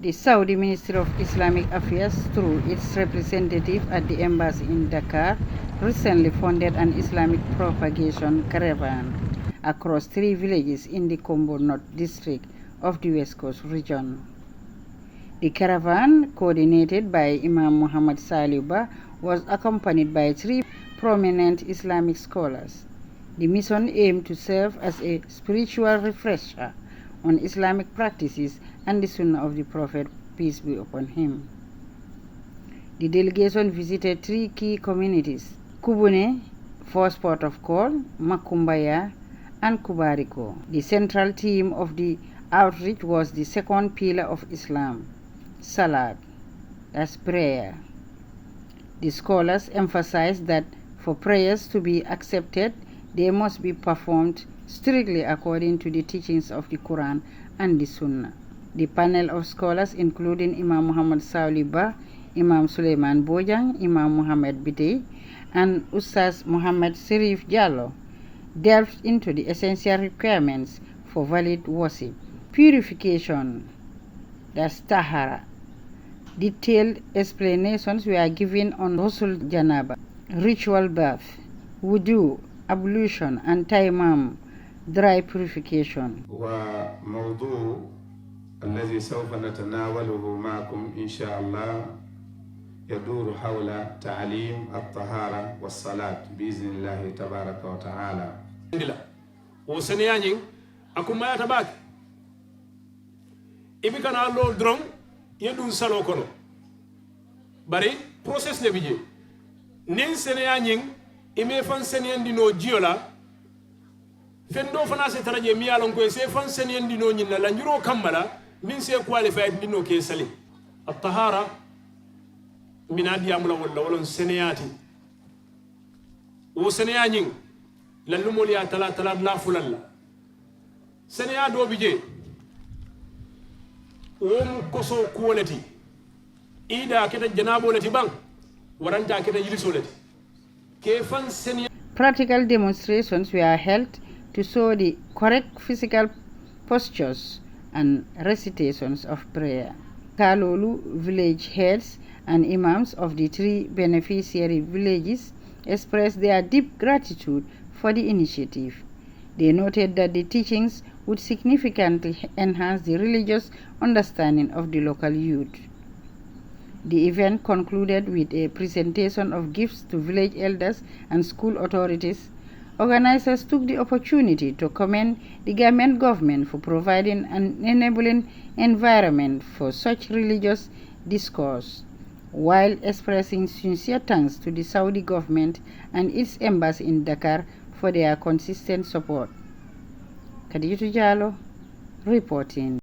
The Saudi Ministry of Islamic Affairs, through its representative at the embassy in Dakar, recently funded an Islamic propagation caravan across 3 villages in the Kombo North district of the West Coast region. The caravan, coordinated by Imam Muhammad Saliba, was accompanied by 3 prominent Islamic scholars. The mission aimed to serve as a spiritual refresher on Islamic practices and the Sunnah of the Prophet, peace be upon him. The delegation visited 3 key communities: Kubune, first port of call, Makumbaya, and Kubariko. The central theme of the outreach was the second pillar of Islam, Salat, that's prayer. The scholars emphasized that for prayers to be accepted, they must be performed strictly according to the teachings of the Quran and the Sunnah. The panel of scholars, including Imam Muhammad Saliba, Imam Suleiman Bojang, Imam Muhammad Bidei, and Ustaz Muhammad Sirif Jallo, delved into the essential requirements for valid worship: purification, that's tahara. Detailed explanations were given on ghusl janaba, ritual bath, wudu, ablution, and tayammum, dry purification. وموضوع الذي سوف نتناوله معكم إن شاء الله يدور حول تعليم الطهارة والصلاة بإذن الله تبارك وتعالى. وسنيانين أكما يتباك إبي كان الله درم يدون سالو كنو bari process le bije nin seniyanyin ime fan seniyan dino jiola fendo fana se taraje mi alon ko se fan seniyan dino nyina la njuro kamala min se qualified dino ke sali at-tahara min adiyamula wala seniyati wo seniyanyin la lumol ya tala la fulalla seniya do bije wom koso quality ida kita janabo lati bang waranta kita yiliso lati ke fan seniya. Practical demonstrations were held to show the correct physical postures and recitations of prayer. Kalolu village heads and imams of the 3 beneficiary villages expressed their deep gratitude for the initiative. They noted that the teachings would significantly enhance the religious understanding of the local youth. The event concluded with a presentation of gifts to village elders and school authorities. Organizers took the opportunity to commend the Gambian government for providing an enabling environment for such religious discourse, while expressing sincere thanks to the Saudi government and its embassy in Dakar for their consistent support. Khadijatu Jallo reporting.